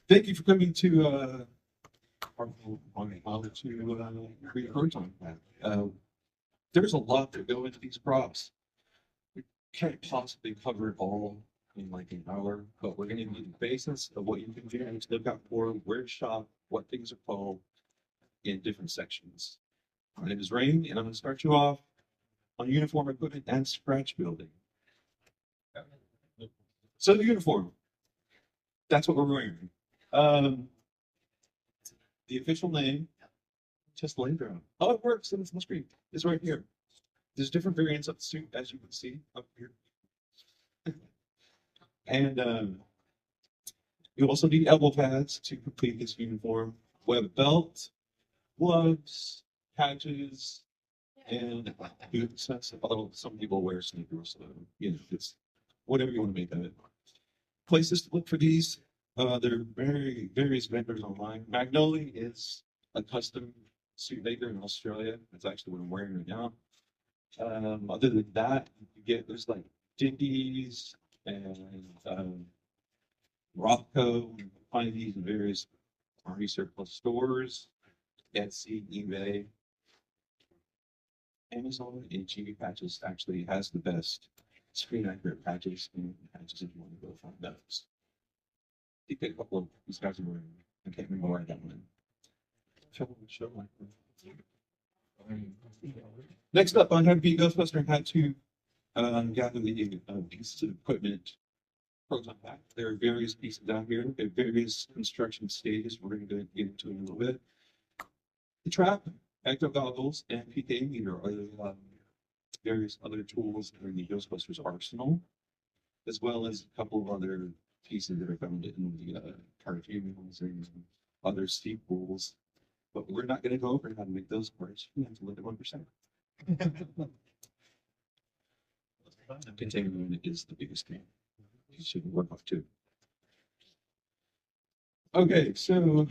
Thank you for coming to our on how to create a Proton Pack. There's a lot that go into these props. We can't possibly cover it all in like an hour, but we're going to need the basis of what you can do and look out for, where to shop, what things are called in different sections. My name is Rain, and I'm going to start you off on uniform equipment and scratch building. So the uniform, that's what we're wearing. The official name, just lay down. Oh, it works, and it's on the screen. It's right here. There's different variants of the suit, as you can see up here. And you also need elbow pads to complete this uniform. Web belt, gloves, patches, and boots. Although some people wear sneakers, so you know, it's whatever you want to make of it. Places to look for these. There are various vendors online. Magnolia is a custom suit maker in Australia. That's actually what I'm wearing right now. Other than that, there's like Dickies and Rothko. You can find these in various army surplus stores, Etsy, eBay, Amazon, and GB Patches actually has the best screen accurate patches and patches if you want to go find those. I think a couple of these guys are wearing. I can't remember where I got one. Next up on how to be a Ghostbuster and how to gather the pieces of equipment Proton Pack. There are various pieces down here at various construction stages. We're going to get into in a little bit. The trap, active goggles, and PK meter are the various other tools that are in the Ghostbusters arsenal, as well as a couple of other pieces that are found in the cartoons and other sequels. But we're not going to go over how to make those parts. We have to look at 1%. Containment unit is the biggest thing. You should work off too. Okay, so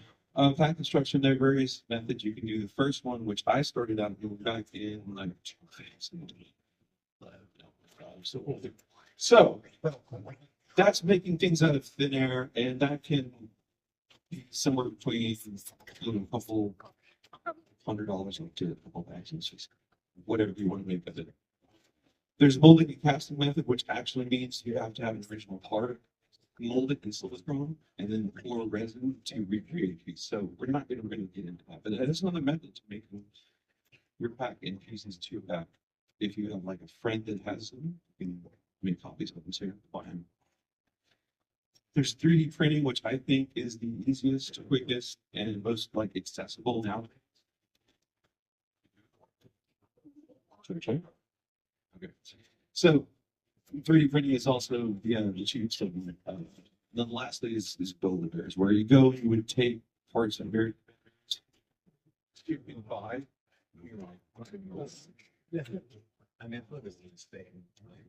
pack construction, there are various methods you can do. The first one, which I started out doing back in like 2011. So that's making things out of thin air, and that can be somewhere between a couple $100 up to a couple bags, just whatever you want to make of it. There's molding and casting method, which actually means you have to have an original part, mold it in silicone, and then pour resin to recreate a piece. So we're not going to really get into that, but that is another method to make your pack in pieces to your pack. If you have like a friend that has them, you can make copies of them so you have to buy them. There's 3D printing, which I think is the easiest, quickest, and most like accessible now. Okay. So 3D printing is also the cheapest of them. The last thing is Build-A-Bears, where you go, you would take parts of very you can buy. I mean, look at this thing.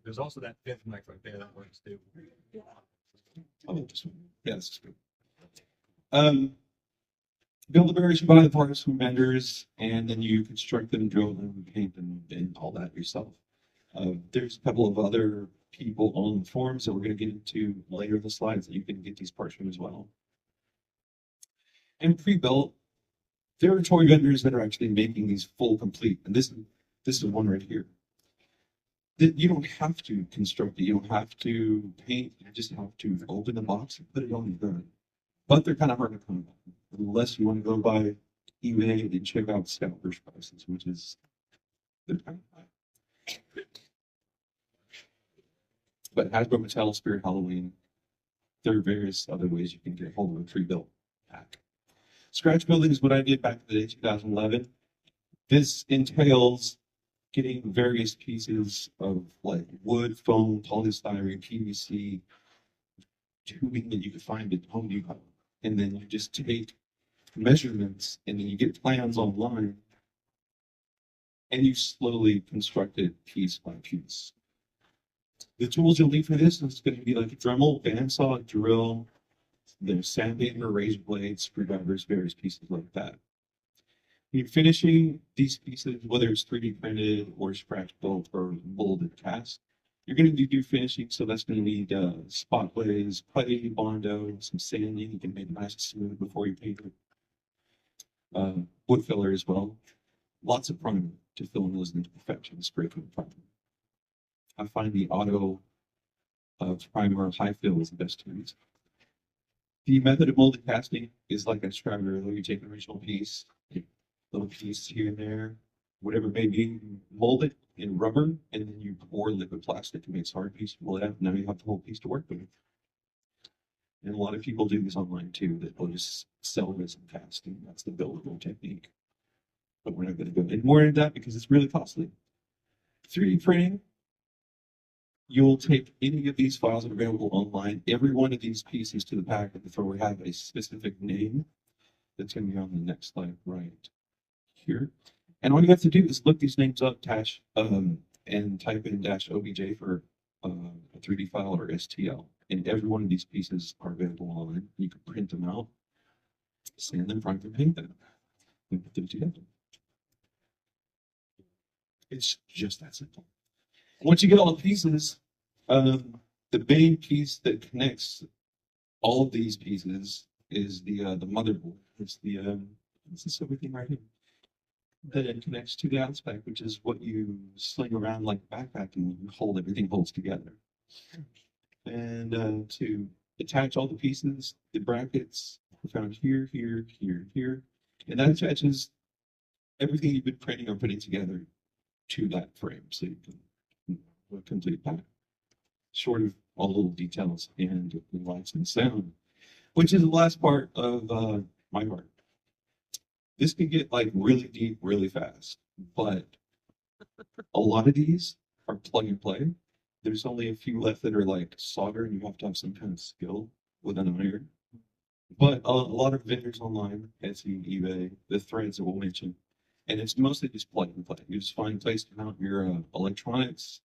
There's also that fifth mic right there that works too. Oh, this one. Yeah, this is good. Build-A-Bears, you buy the parts from vendors, and then you construct them, drill them, paint them, and all that yourself. There's a couple of other people on the forums that we're going to get into later in the slides that you can get these parts from as well. And pre-built, there are toy vendors that are actually making these full complete, and this is one right here. You don't have to construct it, you don't have to paint, you just have to open the box and put it on the gun. But they're kind of hard to come by, unless you want to go by eBay and check out scalpers prices, which is they're kind of high. But Hasbro, Mattel, Spirit, Halloween, there are various other ways you can get hold of a pre-built pack. Scratch building is what I did back in the day, 2011. This entails getting various pieces of like wood, foam, polystyrene, PVC, tubing that you can find at Home Depot. And then you just take measurements and then you get plans online and you slowly construct it piece by piece. The tools you'll need for this is going to be like a Dremel, bandsaw, drill, there's sandpaper, razor blades, screwdrivers, various pieces like that. When you're finishing these pieces, whether it's 3D printed or scratch built or molded cast, You're going to do finishing, so that's going to need spot glaze, putty, Bondo, some sanding. You can make it nice and smooth before you paint it. Wood filler as well. Lots of primer to fill in those into perfection. Spray for the primer. I find the auto primer high fill is the best to use. The method of molded casting is like I described earlier. You take an original piece, little piece here and there, whatever it may be, you mold it in rubber, and then you pour liquid plastic to make a hard piece to pull it out. Now you have the whole piece to work with. And a lot of people do this online too, that they'll just sell resin casting. That's the buildable technique. But we're not going to go any more into that because it's really costly. 3D printing, you'll take any of these files that are available online. Every one of these pieces to the pack at the thrower have a specific name that's going to be on the next slide right here. And all you have to do is look these names up, and type in -obj for a 3D file or STL. And every one of these pieces are available online. You can print them out, sand them, prime them, paint them, and put them together. It's just that simple. Once you get all the pieces, the main piece that connects all of these pieces is the motherboard. It's this everything right here that connects to the outspec, which is what you sling around like a backpack and you hold everything holds together. And to attach all the pieces, the brackets are found here, here, here, here, and that attaches everything you've been printing or putting together to that frame, so you can a complete pack, short of all the little details and the lights and sound, which is the last part of my part. This can get like really deep really fast, but a lot of these are plug and play. There's only a few left that are like solder, and you have to have some kind of skill with an iron. But a lot of vendors online, Etsy, eBay, the threads that we'll mention, and it's mostly just plug and play. You just find a place to mount your electronics,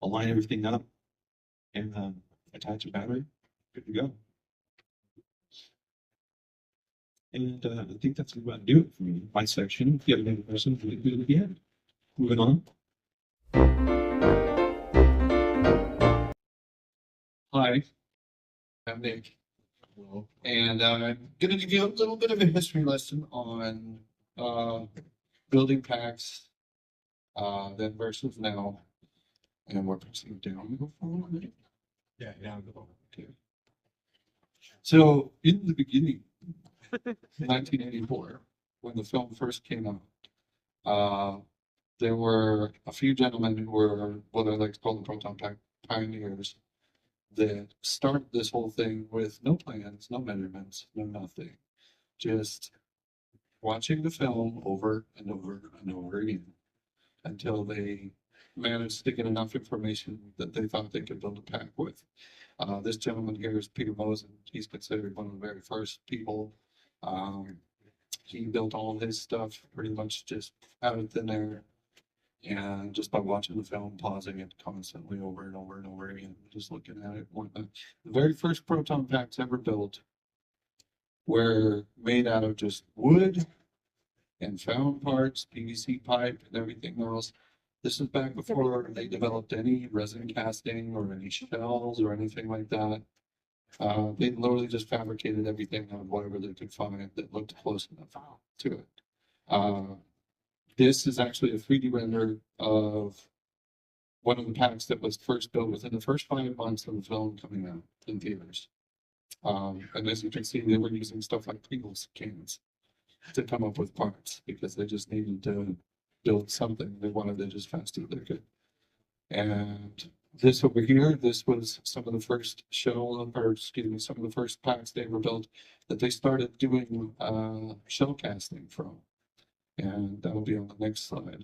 align everything up, and attach a battery. Good to go. And I think that's about to do it for me. My section. If you have any questions, we can do it at the end. Moving on. Hi, I'm Nick, and I'm going to give you a little bit of a history lesson on building packs then versus now, and we're pressing down before. Yeah, down the bottom. Okay. So in the beginning, 1984, when the film first came out, there were a few gentlemen who were what I like to call the Proton Pack pioneers that started this whole thing with no plans, no measurements, no nothing. Just watching the film over and over and over again until they managed to get enough information that they thought they could build a pack with. This gentleman here is Peter Mosen. He's considered one of the very first people. He built all of his stuff pretty much just out of thin air. And just by watching the film, pausing it constantly over and over and over again, just looking at it. The very first proton packs ever built were made out of just wood and found parts, PVC pipe, and everything else. This is back before they developed any resin casting or any shells or anything like that. They literally just fabricated everything out of whatever they could find that looked close enough to it. This is actually a 3D render of one of the packs that was first built within the first 5 months of the film coming out in theaters. And as you can see, they were using stuff like Pringles cans to come up with parts because they just needed to build something. They wanted it as fast as they could. And this over here, this was some of the first some of the first packs they ever built that they started doing shell casting from. And that'll be on the next slide.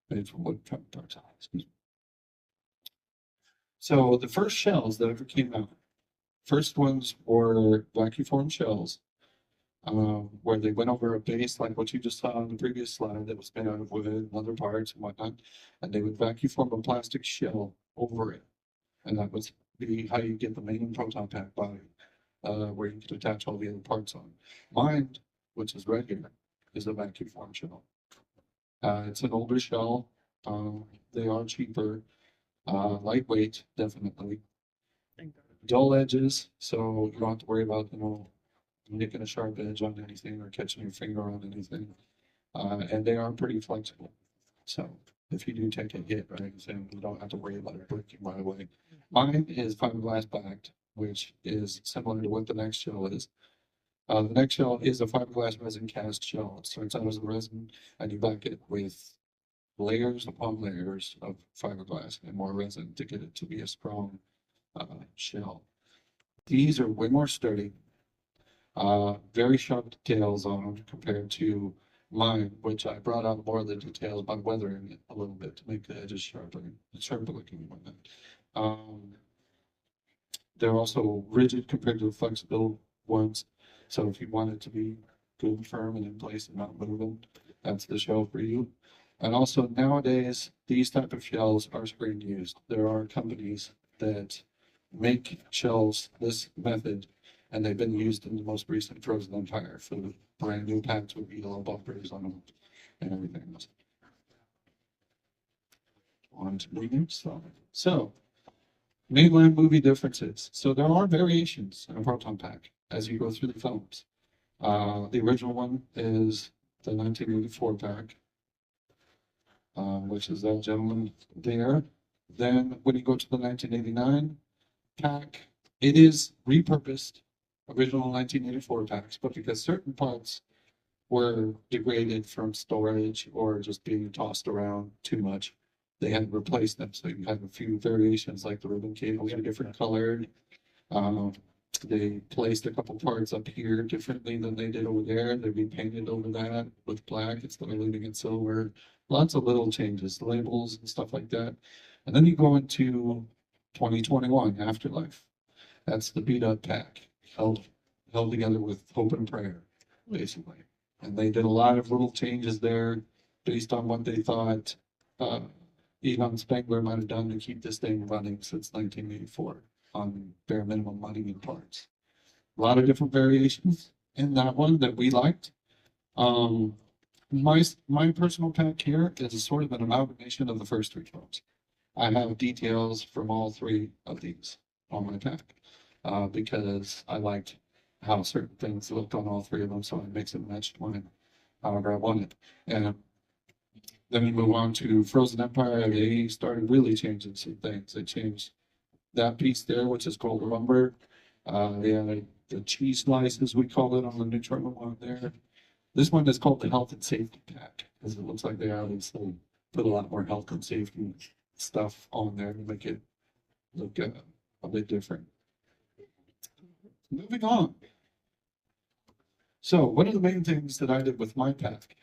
Made from wood parts. So the first shells that ever came out, first ones were vacuum form shells, where they went over a base like what you just saw on the previous slide that was made out of wood and other parts and whatnot, and they would vacuum form a plastic shell over it, and that was how you get the main proton pack body, where you can attach all the other parts on. Mine, which is right here, is a vacuum form shell. It's an older shell. They are cheaper. Lightweight, definitely. Dull edges, so you don't have to worry about, nicking a sharp edge on anything or catching your finger on anything. And they are pretty flexible. So if you do take a hit or anything, you don't have to worry about it breaking right away. Mine is fiberglass backed, which is similar to what the next shell is. The next shell is a fiberglass resin cast shell. It starts out as a resin, and you back it with layers upon layers of fiberglass and more resin to get it to be a strong shell. These are way more sturdy, very sharp details on them compared to mine, which I brought out more of the details by weathering it a little bit to make the edges sharper looking and whatnot. They're also rigid compared to the flexible ones. So if you want it to be good and firm and in place and not moving, that's the shell for you. And also nowadays, these type of shells are screen used. There are companies that make shells this method, and they've been used in the most recent Frozen Empire for the brand new packs with yellow bumpers on them and everything else. On to the next slide. So, mainland movie differences. So there are variations in a Proton Pack as you go through the films. The original one is the 1984 pack, which is that gentleman there. Then when you go to the 1989 pack, it is repurposed original 1984 packs, but because certain parts were degraded from storage or just being tossed around too much, they had to replace them. So you have a few variations, like the ribbon cables are different colored. They placed a couple parts up here differently than they did over there. They repainted over that with black instead of leaving it silver. Lots of little changes, labels and stuff like that. And then you go into 2021 Afterlife. That's the beat up pack held together with hope and prayer, basically. And they did a lot of little changes there based on what they thought Egon Spengler might have done to keep this thing running since 1984 on bare minimum money and parts. A lot of different variations in that one that we liked. My personal pack here is a sort of an amalgamation of the first three films. I have details from all three of these on my pack because I liked how certain things looked on all three of them, so I mix and matched one however I wanted. And then we move on to Frozen Empire. They started really changing some things. They changed that piece there, which is called lumber. They had the cheese slices, we call it, on the neutral one there. This one is called the Health and Safety Pack, because it looks like they obviously put a lot more health and safety stuff on there to make it look a bit different. Moving on. So one of the main things that I did with my pack,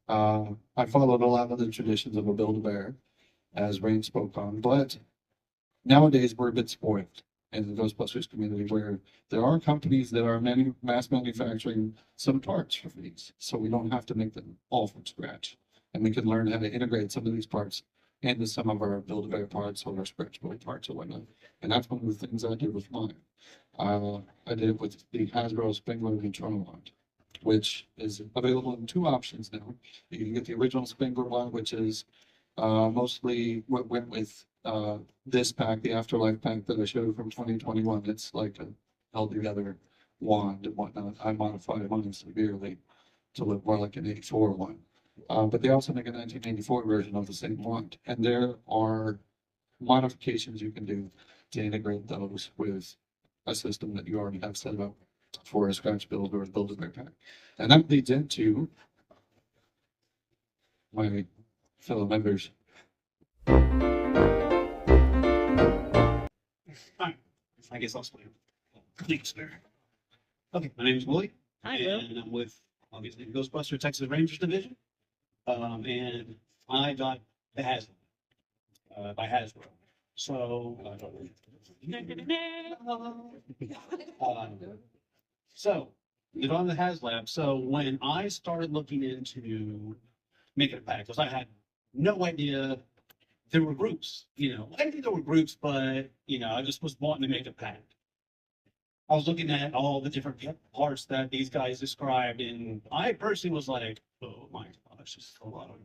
I followed a lot of the traditions of a Build-A-Bear, as Rain spoke on, but nowadays we're a bit spoiled in the Ghostbusters community where there are companies that are mass manufacturing some parts for these, so we don't have to make them all from scratch. And we can learn how to integrate some of these parts into some of our Build-A-Bear parts or our stretch build parts or whatnot. And that's one of the things I did with mine. I did it with the Hasbro Spengler Neutrona wand, which is available in two options now. You can get the original Spengler one, which is mostly what went with this pack, the Afterlife pack that I showed from 2021. It's like a held together wand and whatnot. I modified mine severely to look more like an 84 one. But they also make a 1984 version of the same wand. And there are modifications you can do to integrate those with a system that you already have set up for a scratch build or a Build-A-Bear pack. And that leads into my fellow members. Hi, I guess I'll explain. Thanks, sir. Okay, my name is Willie. Hi, Will. And I'm with, obviously, the Ghostbuster Texas Rangers Division. And I got the Hasbro, by Hasbro. So, it's on the HasLab. So when I started looking into making a pack, because I had no idea there were groups, I knew there were groups, but, I just was wanting to make a pack. I was looking at all the different parts that these guys described, and I personally was like, oh my gosh, this is a lot of.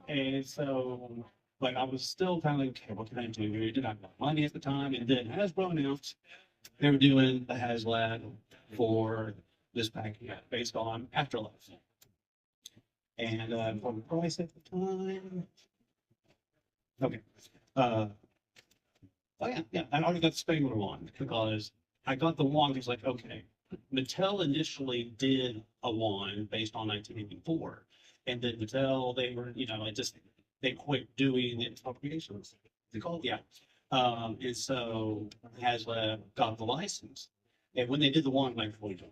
And so But I was still kind of like, okay, what can I do? We didn't have enough money at the time. And then Hasbro announced they were doing the HasLab for this pack based on Afterlife. And for the price at the time, okay. Oh yeah, I already got the Spangler one because I got the wand. It's like, okay, Mattel initially did a wand based on 1984, and then Mattel they were, they quit doing the appropriations. They called and so HasLab got the license, and when they did the wand, I'm like,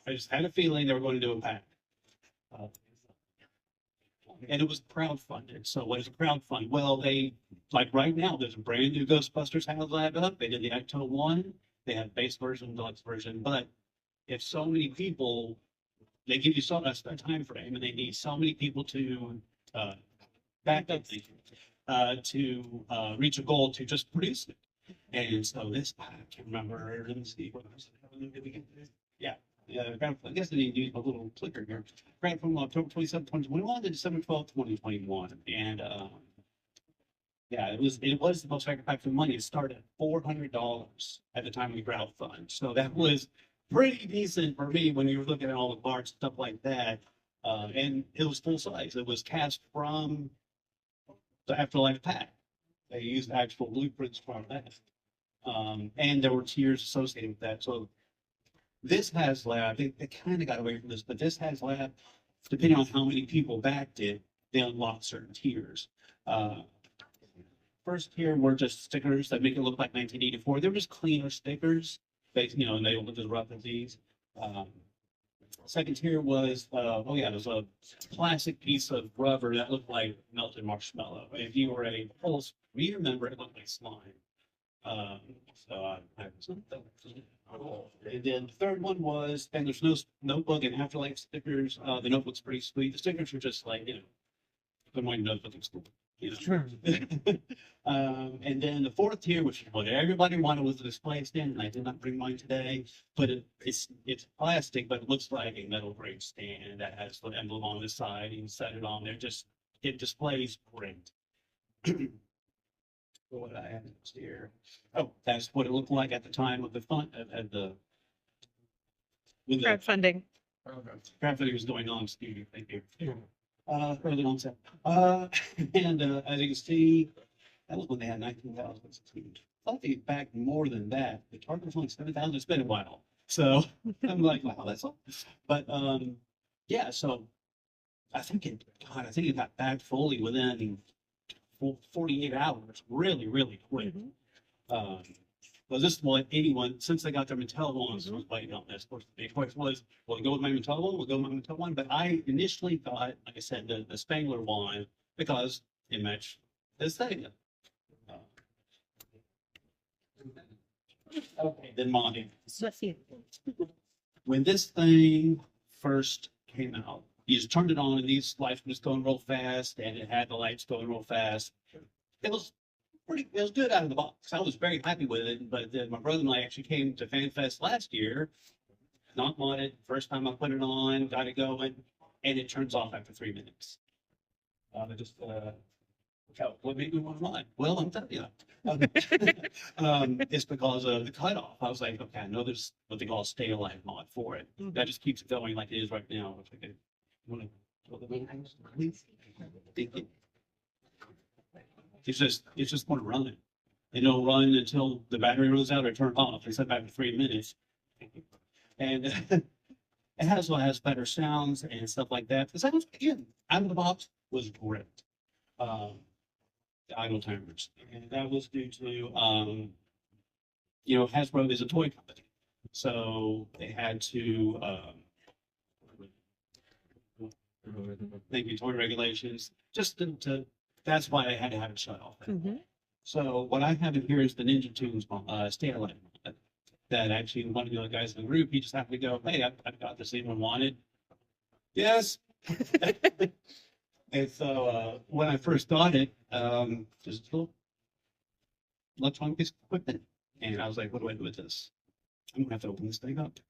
I just had a feeling they were going to do a pack. And it was crowdfunded. So what is a crowdfund? Well, like right now, there's a brand new Ghostbusters HasLab up. They did the Ecto one. They have base version, deluxe version. But if so many people, they give you a time frame, and they need so many people to back up to reach a goal to just produce it. And so this, I can't remember. Let me see. Did we get this? Yeah. Yeah, I guess I need to use a little clicker here. Grant from October 27, 2021 to December 12, 2021. And yeah, it was the most sacrificed money. It started at $400 at the time we crowdfund. So that was pretty decent for me when you were looking at all the parts, stuff like that. And it was full size. It was cast from the Afterlife pack. They used actual blueprints from that. And there were tiers associated with that. So this HasLab, they kind of got away from this, but this HasLab, depending on how many people backed it, they unlocked certain tiers. First tier were just stickers that make it look like 1984. They were just cleaner stickers, and they look as rough as these. Second tier was, it was a plastic piece of rubber that looked like melted marshmallow. If you were a Pulse Reader member, it looked like slime. And then the third one was, and there's no notebook and Afterlife stickers. The notebook's pretty sweet. The stickers are just like, put my notebook in school. Sure. And then the fourth tier, which is what everybody wanted, was the display stand, and I did not bring mine today. But it's plastic, but it looks like a metal grade stand that has the emblem on the side. You can set it on there. It displays great. What I have here. Oh, that's what it looked like at the time of the fun at the when the Crowdfunding. crowdfunding was going on. Excuse me, thank you. Early onset. And as you can see, that was when they had 19,000. I thought they backed more than that. The target was only 7,000. It's been a while, so I'm like, wow, that's all. But yeah. So I think it got backed fully within 48 hours, really, really quick. Well, this one, 81, since they got their Mattel ones, was waiting on this. Of course, the choice was, will it go with my Mattel one? We'll go with my Mattel one. But I initially thought, like I said, the Spangler one, because it matched this thing. Okay, then Monty. When this thing first came out, you just turned it on and these lights were just going real fast, and it had the lights going real fast. It was good out of the box. I was very happy with it. But then my brother and I actually came to FanFest last year, not modded. First time I put it on, got it going, and it turns off after 3 minutes. What made me want to mod? Well, I'm telling you. It's because of the cutoff. I was like, okay, I know there's what they call a stay alive mod for it. That just keeps it going like it is right now. It's just going to run it. It'll run until the battery runs out or turn off. It's about 3 minutes. And it has better sounds and stuff like that. The sounds, again, out of the box was great. The idle timers. And that was due to, Hasbro is a toy company. So they had to, thank you, toy regulations, just that's why I had to have it shut off. So what I have in here is the Ninja Tunes stand light that actually one of the other guys in the group, he just happened to go, hey, I've got this, anyone want it? Yes. And so when I first got it, just a little electronic piece of equipment. And I was like, what do I do with this? I'm gonna have to open this thing up.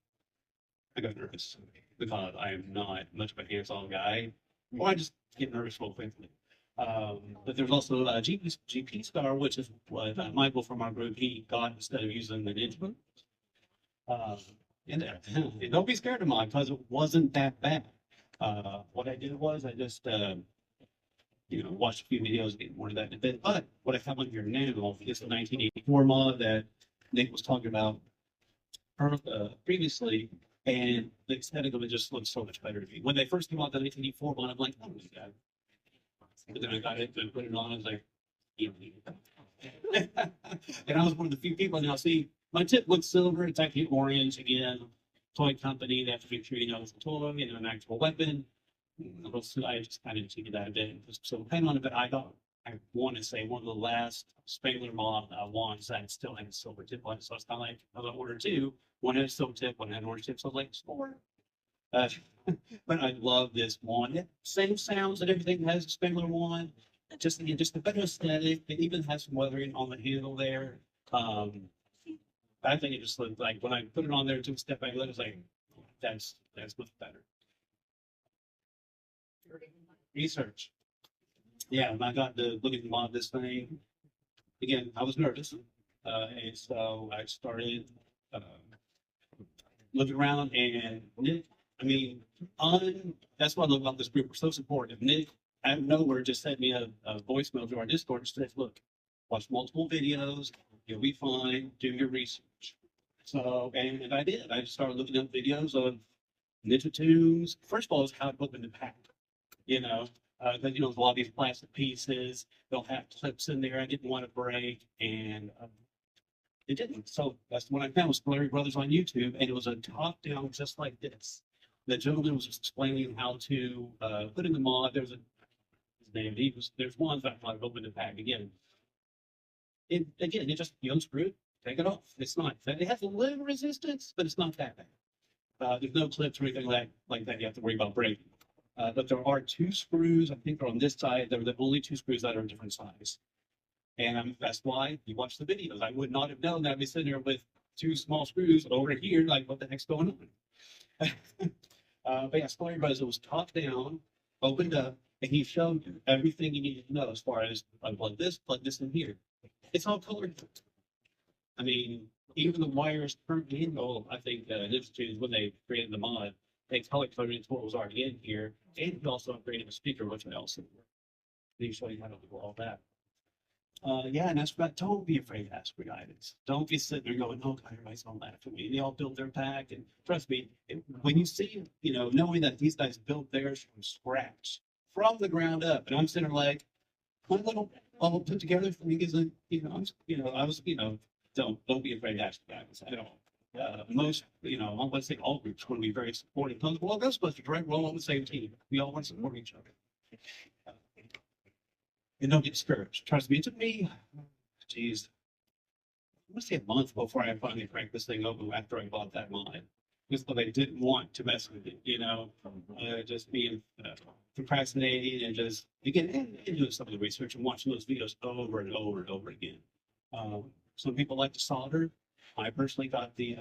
I got nervous because I am not much of a hands-on guy. Or I just get nervous real quickly. But there's also GP Star, which is what Michael from our group he got instead of using the Ninja. And don't be scared of mine because it wasn't that bad. What I did was I just watched a few videos, get more of that in a bit. But what I have on here now is the 1984 mod that Nick was talking about previously, and the aesthetic of it just looks so much better to me. When they first came out the 1984 mod, I'm like, oh my god. But then I got it and put it on. I was like, and I was one of the few people now. See, my tip looks silver. It's actually orange again. Toy company. They have to make sure it's a toy, an actual weapon. I just kind of cheated that a bit. So depending on it, but I want to say one of the last Spangler mod wands that still had a silver tip on it. So it's kind of like I ordered two. One had a silver tip, one had an orange tip. So I was like, score. But I love this wand. Same sounds and everything has a Spangler wand. Just a better aesthetic. It even has some weathering on the handle there. I think it just looked like when I put it on there, took a step back, it was like that's much better. Research. Yeah, when I got to look at the mod of this thing, again, I was nervous. And so I started looking around and Nick, that's what I love about this group. We're so supportive. Nick, out of nowhere, just sent me a voicemail to our Discord and said, look, watch multiple videos, you'll be fine, do your research. So, and I did. I just started looking up videos of Ninja Tunes. First of all, it's how to open the pack. There's a lot of these plastic pieces, they'll have clips in there I didn't want to break, and it didn't. So that's when I found was Larry Brothers on YouTube, and it was a top down just like this. The gentleman was explaining how to put in the mod. There's one that I've opened the pack again. It just unscrew it, take it off. It's not, it has a little resistance, but it's not that bad. There's no clips or anything like that you have to worry about breaking. But there are two screws, I think they're on this side. They're the only two screws that are different size. And that's why you watch the videos. I would not have known that I'd be sitting there with two small screws over here, like what the heck's going on? But yeah, Story Brothers, it was top down, opened up, and he showed you everything you needed to know as far as plug this in here. It's all colored. Even the wires turned in. I think this is when they created the mod. They color coded into what was already in here, and he also upgraded the speaker, which I also they show you how to do all that. And that's about. Don't be afraid to ask for guidance. Don't be sitting there going, "Oh, God, everybody's gonna laugh at me." They all build their pack, and trust me, when you see, knowing that these guys built theirs from scratch, from the ground up, and I'm sitting there like, my little all put together for me is don't be afraid to ask for guidance at all. Most, I would say all groups want to be very supportive. Well, Ghostbusters, right? We're all on the same team. We all want to support each other. And don't get discouraged. Trust me, it took me, geez, I want to say a month before I finally cracked this thing open after I bought that mod. Just because I didn't want to mess with it, just being procrastinating and just, again, and doing some of the research and watching those videos over and over and over again. Some people like to solder. I personally got the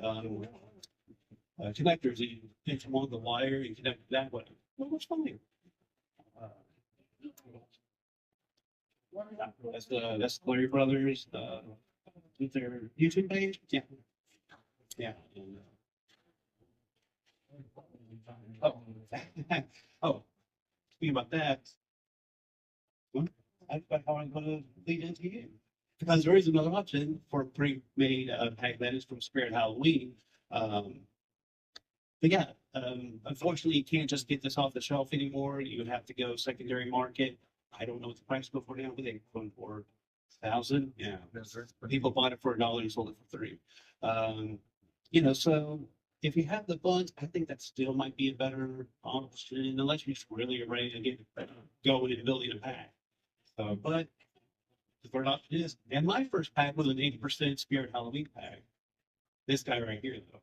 connectors. You pinch along the wire, you connect it that way. Well, what's fine. That's Larry Brothers. Their YouTube page. Yeah. Yeah. Oh, speaking about that, that's about how I'm going to lead into you. Because there is another option for pre-made pack that is from Spirit Halloween. Unfortunately, you can't just get this off the shelf anymore. You would have to go secondary market. I don't know what the price go for now, but they go for $1,000. Yeah, people bought it for $1 and sold it for $3. So if you have the funds, I think that still might be a better option, unless you're just really ready to get going and building a pack. But the third option is, and my first pack was an 80% Spirit Halloween pack. This guy right here, though.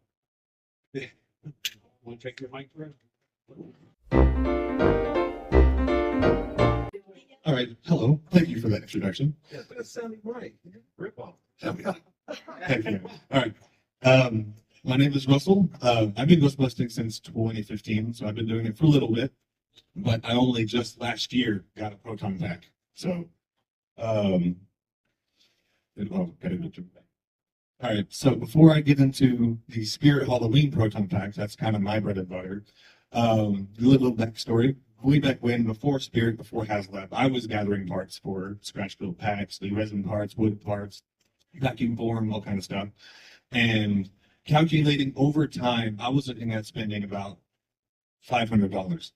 Want to check your mic for it? All right. Hello. Thank you for that introduction. Yeah, but it's sounding right. Rip off. Thank you. All right. My name is Russell. I've been Ghostbusting since 2015, so I've been doing it for a little bit. But I only just last year got a Proton Pack. So, all right. So before I get into the Spirit Halloween Proton Packs, that's kind of my bread and butter. A little backstory. Way back when, before Spirit, before HasLab, I was gathering parts for scratch build packs, the resin parts, wood parts, vacuum form, all kind of stuff. And calculating over time, I was looking at spending about $500.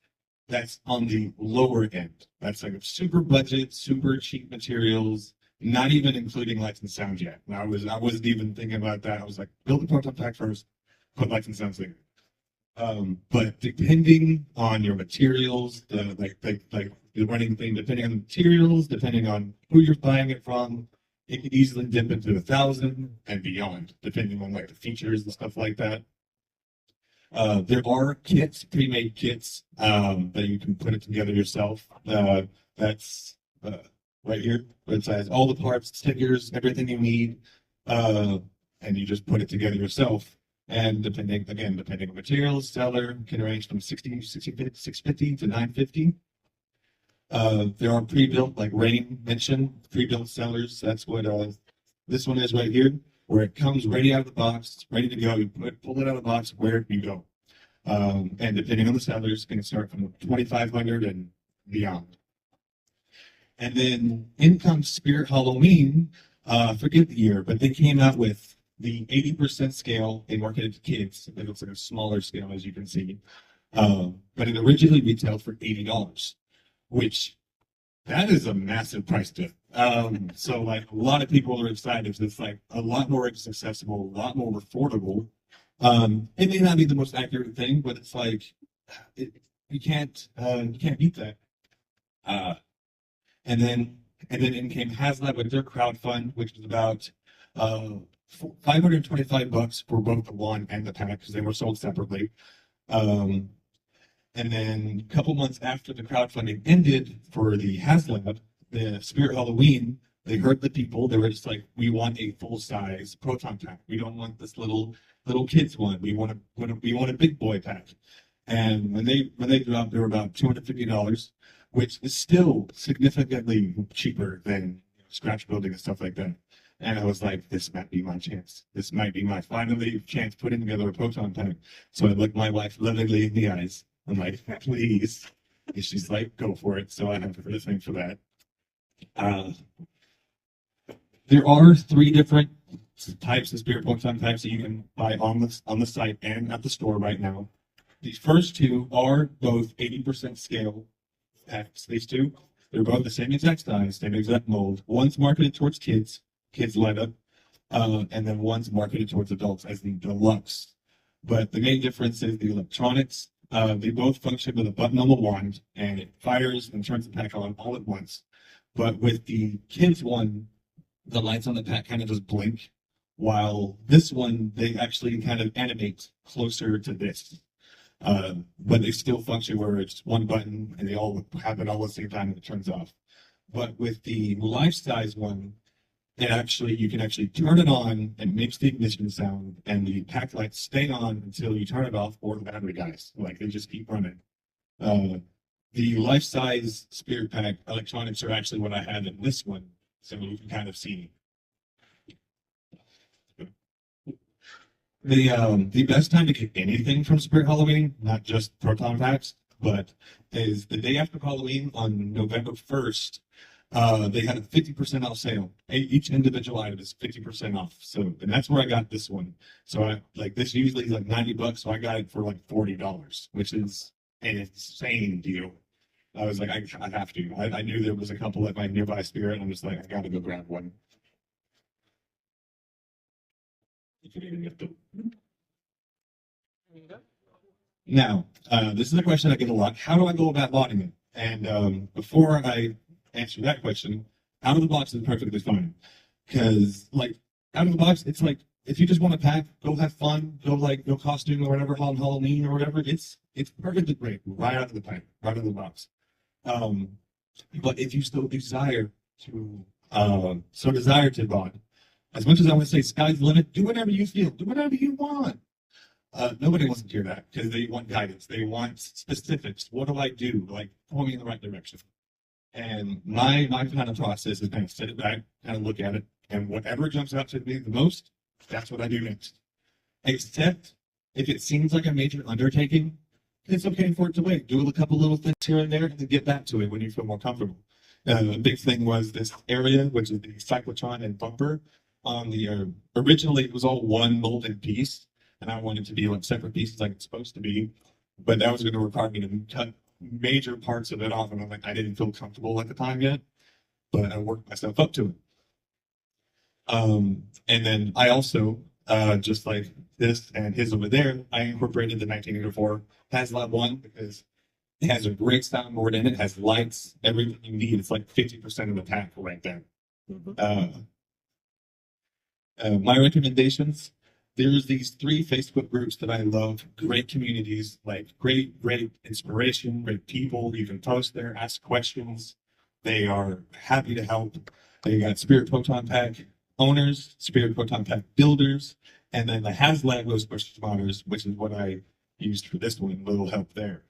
That's on the lower end. That's like a super budget, super cheap materials, not even including lights and sound yet. And I wasn't even thinking about that. I was like, build the prototype pack first, put lights and sounds later. But depending on your materials, the running thing, depending on the materials, depending on who you're buying it from, it could easily dip into 1,000 and beyond, depending on like the features and stuff like that. There are kits, pre-made kits, that you can put it together yourself. That's right here. It has all the parts, stickers, everything you need, and you just put it together yourself. And depending on materials, seller can range from 650 to 950. There are pre-built, like Rain mentioned, pre-built sellers. That's what this one is right here, where it comes ready out of the box, it's ready to go. You pull it out of the box, where you go. And depending on the sellers, can start from 2,500 and beyond. And then in comes Spirit Halloween. Forget the year, but they came out with the 80% scale. They marketed to kids. It looks like a smaller scale, as you can see. But it originally retailed for $80, which that is a massive price tip. So like a lot of people are excited. It's like a lot more accessible, a lot more affordable. It may not be the most accurate thing, but it's like you can't beat that. And then in came HasLab with their crowdfund, which was about $525 for both the wand and the pack because they were sold separately. And then a couple months after the crowdfunding ended for the HasLab, the Spirit Halloween, they heard the people. They were just like, we want a full size Proton Pack. We don't want this little kids one. We want a big boy pack. And when they dropped, they were about $250, which is still significantly cheaper than scratch building and stuff like that. And I was like, this might be my chance. This might be my finally chance putting together a Proton Pack. So I looked my wife lovingly in the eyes. I'm like, please. And she's like, go for it. So I have her to thank for that. There are 3 different types of Spirit Proton Packs that you can buy on the site and at the store right now. The first 2 are both 80% scale packs. These 2, they're both the same exact size, same exact mold. One's marketed towards kids light up, and then one's marketed towards adults as the deluxe. But the main difference is the electronics. They both function with a button on the wand, and it fires and turns the pack on all at once. But with the kids one, the lights on the pack kind of just blink, while this one, they actually kind of animate closer to this. But they still function where it's one button and they all happen all at the same time and it turns off. But with the life-size one, you can actually turn it on and makes the ignition sound, and the pack lights stay on until you turn it off or the battery dies. Like they just keep running. The life-size Spirit Pack electronics are actually what I have in this one, so you can kind of see. The best time to get anything from Spirit Halloween, not just Proton Packs, but is the day after Halloween on November 1st. They had a 50% off sale. Each individual item is 50% off. So, and that's where I got this one. So this usually is like $90, so I got it for like $40, which is an insane deal. I was like, I have to. I knew there was a couple at my nearby Spirit, and I'm just like, I gotta go grab one. Now, this is a question I get a lot. How do I go about botting it? And before I answer that question, out of the box is perfectly fine. Because, like, out of the box, it's like, if you just want to pack, go have fun, go costume or whatever, on Halloween or whatever, it's perfectly great right out of the pack, right out of the box. But if you still desire to bot, as much as I want to say sky's the limit, do whatever you feel, do whatever you want. Nobody wants to hear that because they want guidance. They want specifics. What do I do? Like, point me in the right direction. And my kind of process is kind of sit it back, kind of look at it, and whatever jumps out to me the most, that's what I do next. Except if it seems like a major undertaking, it's okay for it to wait. Do a couple little things here and there, and then get back to it when you feel more comfortable. A big thing was this area, which is the cyclotron and bumper. On the originally, it was all one molded piece, and I wanted to be like separate pieces like it's supposed to be. But that was going to require me to cut major parts of it off, and I'm like, I didn't feel comfortable at the time yet, but I worked myself up to it. And then I also, just like this and his over there, I incorporated the 1984 HasLab one because it has a great soundboard in it, has lights, everything you need. It's like 50% of the pack right there. My recommendations, there's these 3 Facebook groups that I love, great communities, like great inspiration, great people. You can post there, ask questions. They are happy to help. They got Spirit Proton Pack owners, Spirit Proton Pack builders, and then the HasLab Ghostbusters modders, which is what I used for this one, little help there.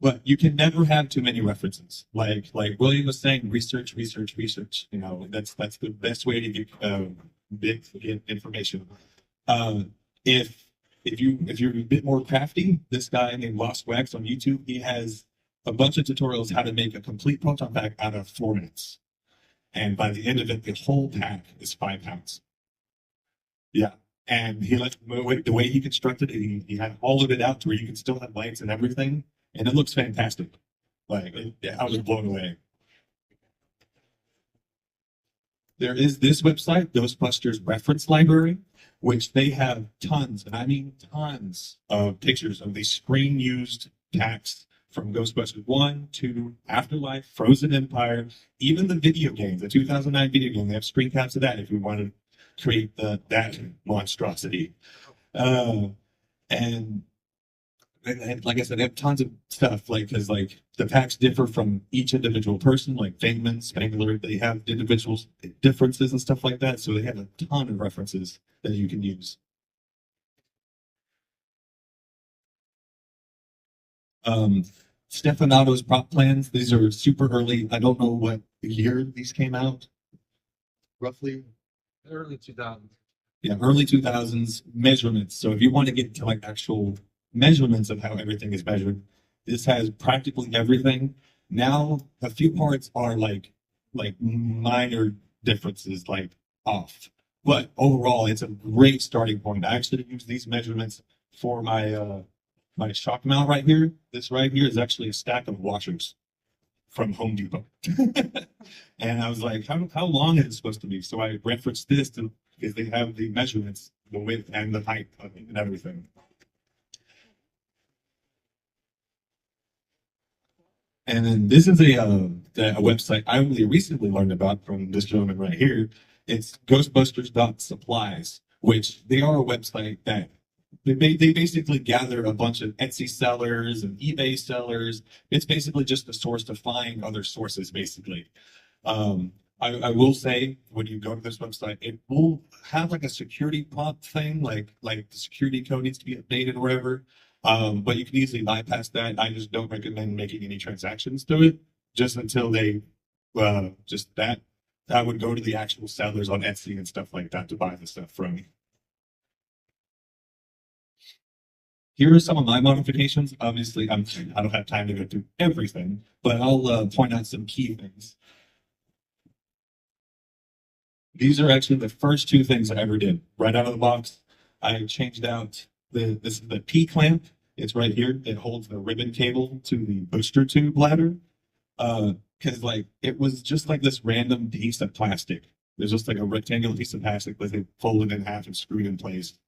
But you can never have too many references. Like William was saying, research. You know, that's the best way to get information. If you're a bit more crafty, this guy named Lost Wax on YouTube, he has a bunch of tutorials how to make a complete proton pack out of 4 minutes. And by the end of it, the whole pack is 5 pounds. Yeah. And he let the way he constructed it, he had all of it out to where you can still have lights and everything. And it looks fantastic. Like, I was blown away. There is this website, Ghostbusters Reference Library, which they have tons, and I mean tons, of pictures of these screen-used packs from Ghostbusters 1, 2, Afterlife, Frozen Empire, even the video game, the 2009 video game. They have screen caps of that if you want to create that monstrosity. And like I said, they have tons of stuff, like, because like the packs differ from each individual person, like Fangman, Spangler, they have individual differences and stuff like that. So they have a ton of references that you can use. Stefanato's prop plans, these are super early. I don't know what year these came out. Roughly? Early 2000s. Yeah, early 2000s measurements. So if you want to get to like actual measurements of how everything is measured, this has practically everything. Now, a few parts are like minor differences, like off. But overall, it's a great starting point. I actually use these measurements for my my shock mount right here. This right here is actually a stack of washers from Home Depot. And I was like, how long is it supposed to be? So I referenced this because they have the measurements, the width and the height and everything. And then this is a website I only recently learned about from this gentleman right here. It's Ghostbusters.supplies, which they are a website that they basically gather a bunch of Etsy sellers and eBay sellers. It's basically just a source to find other sources, basically. I will say, when you go to this website, it will have like a security prompt thing, like the security code needs to be updated or whatever. But you can easily bypass that. I just don't recommend making any transactions to it just until they, just that. I would go to the actual sellers on Etsy and stuff like that to buy the stuff from. Here are some of my modifications. Obviously, I don't have time to go through everything, but I'll point out some key things. These are actually the first 2 things I ever did right out of the box. I changed out this is the P clamp. It's right here. It holds the ribbon cable to the booster tube ladder. Because like it was just like this random piece of plastic. There's just like a rectangular piece of plastic that they folded in half and screwed in place.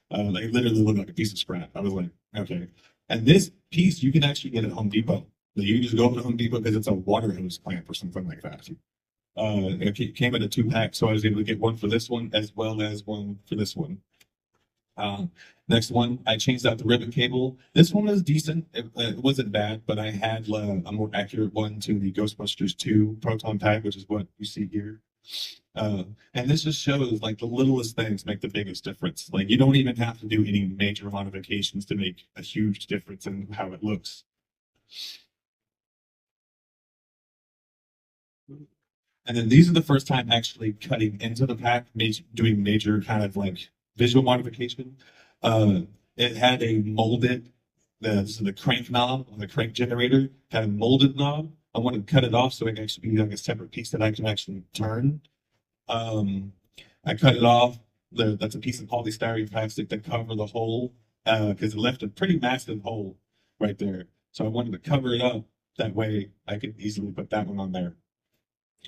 They literally looked like a piece of scrap. I was like, okay. And this piece you can actually get at Home Depot. You can just go over to Home Depot because it's a water hose clamp or something like that. It came in a 2-pack, so I was able to get one for this one as well as one for this one. Next one, I changed out the ribbon cable. This one was decent. It wasn't bad, but I had a more accurate one to the Ghostbusters 2 Proton Pack, which is what you see here. And this just shows like the littlest things make the biggest difference. Like you don't even have to do any major modifications to make a huge difference in how it looks. And then these are the first time actually cutting into the pack, doing major kind of like visual modification. It had a molded, the crank knob on the crank generator, had a molded knob. I wanted to cut it off so it can actually be like a separate piece that I can actually turn. I cut it off. That's a piece of polystyrene plastic that covered the hole because it left a pretty massive hole right there. So I wanted to cover it up. That way I could easily put that one on there.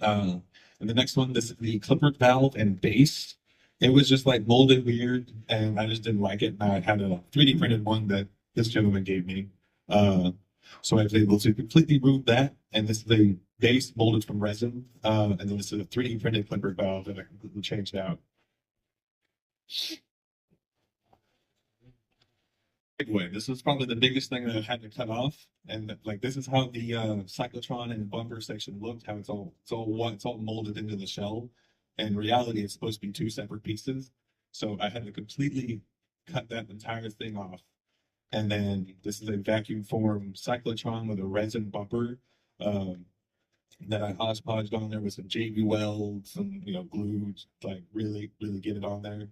And the next one, this is the clipper valve and base. It was just like molded weird, and I just didn't like it. And I had a 3D printed one that this gentleman gave me. So I was able to completely remove that. And this is a base molded from resin. And then this is a 3D printed clipper valve that I completely changed out. Anyway, this was probably the biggest thing that I had to cut off, and like this is how the cyclotron and bumper section looked. How it's all molded into the shell. In reality, it's supposed to be two separate pieces, so I had to completely cut that entire thing off. And then this is a vacuum form cyclotron with a resin bumper that I hodgepodged on there with some JB welds and glue, like really get it on there.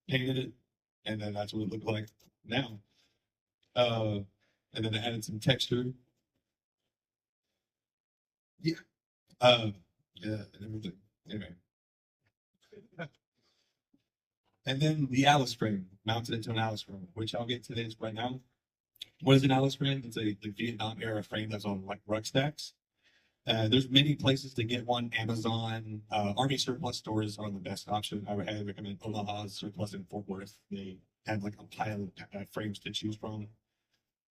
Painted it, and then that's what it looked like now. And then I added some texture. Yeah. Yeah, and everything. Anyway. And then the Alice frame, mounted into an Alice frame, which I'll get to this right now. What is an Alice frame? It's a Vietnam era frame that's on like rug stacks. There's many places to get one. Amazon, Army surplus stores are the best option. I would highly recommend Omaha's surplus in Fort Worth. They have like a pile of frames to choose from.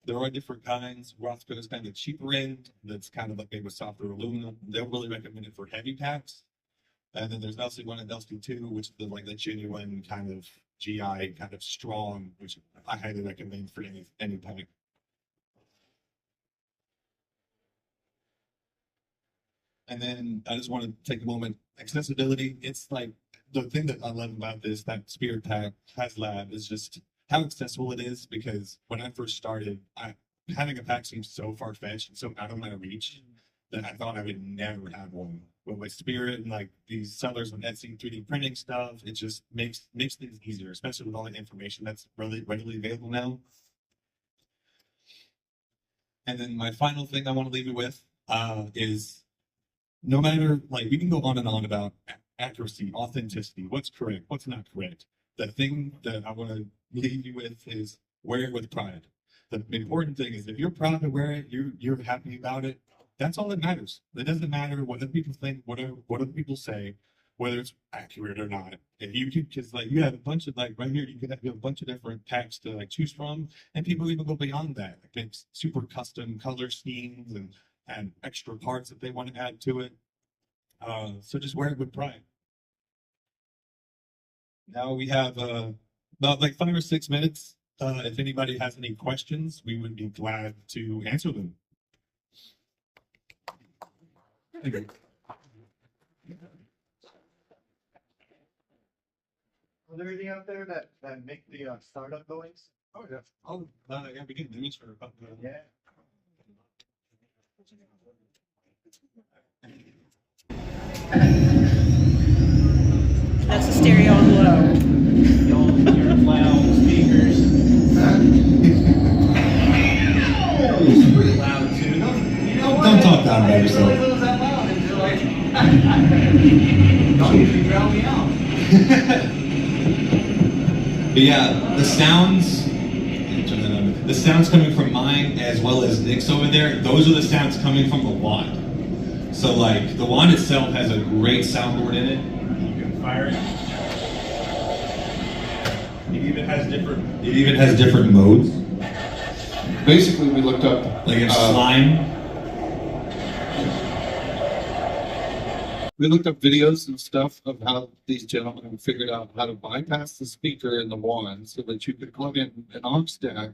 There are different kinds. Rothko is kind of the cheaper end. That's kind of like made with softer aluminum. They'll really recommend it for heavy packs. And then there's LC1 and LC2, which is the genuine kind of GI, kind of strong, which I highly recommend for any pack. And then I just want to take a moment. Accessibility. It's like the thing that I love about that Spirit Pack HasLab is just how accessible it is, because when I first started, having a pack seemed so far-fetched and so out of my reach that I thought I would never have one. But with Spirit and like these sellers on Etsy 3D printing stuff, it just makes things easier, especially with all the information that's really readily available now. And then my final thing I want to leave you with is no matter, like, we can go on and on about accuracy, authenticity, what's correct, what's not correct. The thing that I want to leave you with is wear it with pride. The important thing is if you're proud to wear it, you're happy about it. That's all that matters. It doesn't matter what other people think, what other people say, whether it's accurate or not. If you could, because like you have a bunch of right here, you have a bunch of different packs to choose from, and people even go beyond that. Like make super custom color schemes and extra parts that they want to add to it. So just wear it with pride. Now we have about 5 or 6 minutes. If anybody has any questions, we would be glad to answer them. Thank you. Was there anything out there that make the startup noise? Oh yeah. Oh, yeah. We can demonstrate about that. Yeah. That's a stereo on low. Y'all hear loud speakers. Loud too. Don't talk down about yourself. Don't usually drown me out. But yeah, the sounds coming from mine as well as Nick's over there, those are the sounds coming from the wand. So like the wand itself has a great soundboard in it. You can fire it. It even has different modes. Basically, we looked up Like it's slime. we looked up videos and stuff of how these gentlemen figured out how to bypass the speaker in the wand so that you could plug in an aux jack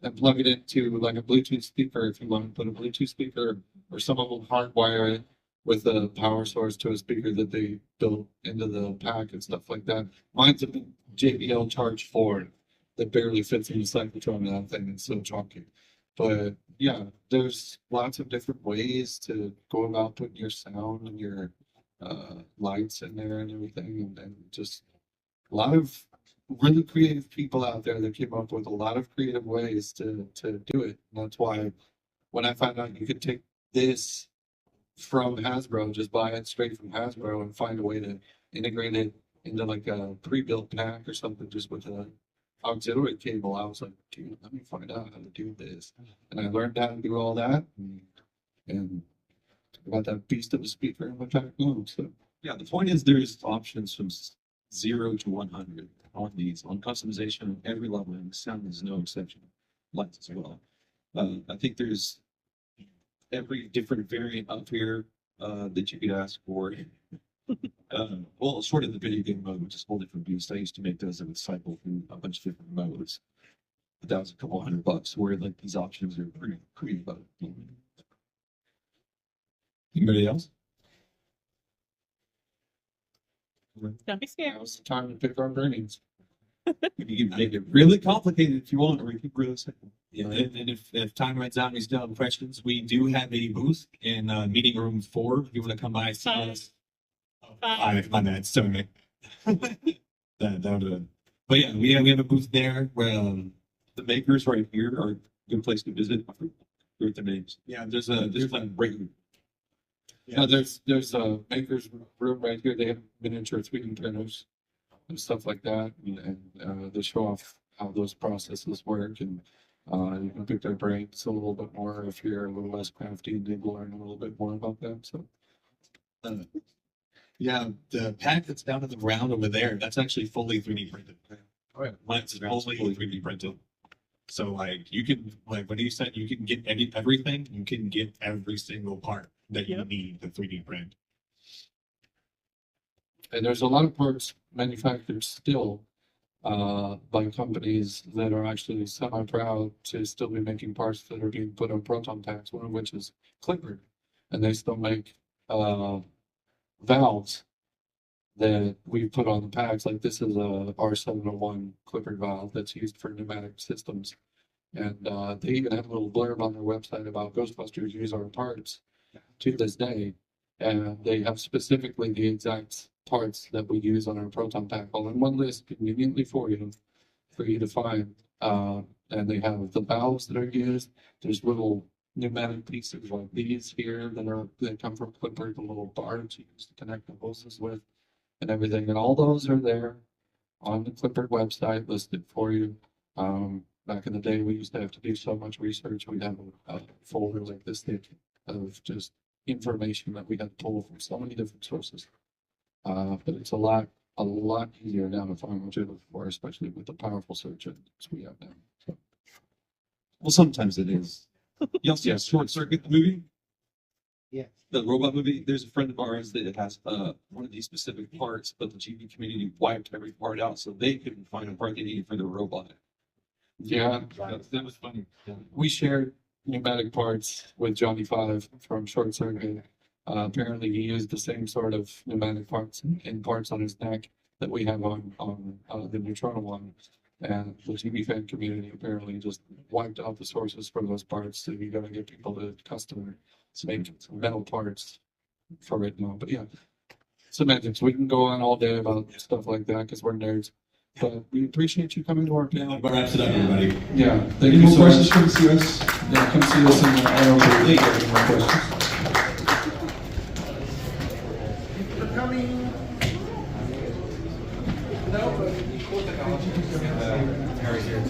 and plug it into like a Bluetooth speaker if you want to put a Bluetooth speaker, or some of them hardwire it with a power source to a speaker that they built into the pack and stuff like that. Mine's a JBL Charge 4 that barely fits in the cyclotron, and that thing is so chunky. But yeah, there's lots of different ways to go about putting your sound and your lights in there and everything, and just a lot of really creative people out there that came up with a lot of creative ways to do it. And that's why when I found out you could take this from Hasbro, just buy it straight from Hasbro and find a way to integrate it into like a pre-built pack or something just with a auxiliary cable, I was like, dude, let me find out how to do this. And I learned how to do all that, and I got that beast of a speaker in my pack now. So Yeah, the point is there's options from 0 to 100 on these, on customization on every level, and sound is no exception. Lights as well. I think there's every different variant up here that you could ask for. Well, short of the video game mode, which is a whole different beast. I used to make those that would cycle through a bunch of different modes. But that was a couple $100, where like these options are pretty low. Anybody else? Don't be scared. now's the time to pick our brains. You can make it really complicated if you want, or you can really simple. Yeah, and if time runs out and you still have questions, we do have a booth in meeting room 4. If you want to come by, see us. My bad. So many. That would have. But yeah, we have a booth there where The makers right here are a good place to visit. I forget their names. yeah, There's like right here. Yeah, there's a maker's room right here. They have miniature 3D printers and stuff like that, and they show off how those processes work, and you can pick their brains a little bit more if you're a little less crafty and need to learn a little bit more about them. So yeah, the pack that's down to the ground over there, that's actually fully 3D printed. oh yeah, Mine's fully 3D printed. So like you can, like what he said, you can get everything. You can get every single part that you Yep. need to 3D print. and there's a lot of parts manufactured still by companies that are actually semi-proud to still be making parts that are being put on Proton Packs, one of which is Clipper, and they still make valves that we put on the packs. Like this is a R701 Clipper valve that's used for pneumatic systems, and they even have a little blurb on their website about Ghostbusters use our parts to this day, and they have specifically the exact parts that we use on our Proton Pack all in one list conveniently for you to find. And they have the valves that are used. There's little pneumatic pieces like these here that come from Clipper, the little bars you use to connect the hoses with and everything. And all those are there on the Clipper website listed for you. Back in the day, we used to have to do so much research. We'd have a folder like this thick of just information that we had to pull from so many different sources. But it's a lot easier now to find what you're looking for, especially with the powerful search engines we have now. So, Well, sometimes it is. You also have Short Circuit, the movie. Yeah. The robot movie. There's a friend of ours that has one of these specific parts, but the GB community wiped every part out so they couldn't find a part they needed for their robot. yeah, That was funny. Yeah. we shared pneumatic parts with Johnny Five from Short Circuit. Apparently, he used the same sort of pneumatic parts and parts on his neck that we have on the Neutrona one. And the TV fan community apparently just wiped out the sources for those parts. So you got to get people to custom make metal parts for it now. But yeah, semantics. We can go on all day about stuff like that because we're nerds. But we appreciate you coming to our panel. That wraps it up, everybody. Yeah, thank Any you more so questions? much. Come see us. Yeah, come see us in the NLP. Any more questions? Harry here.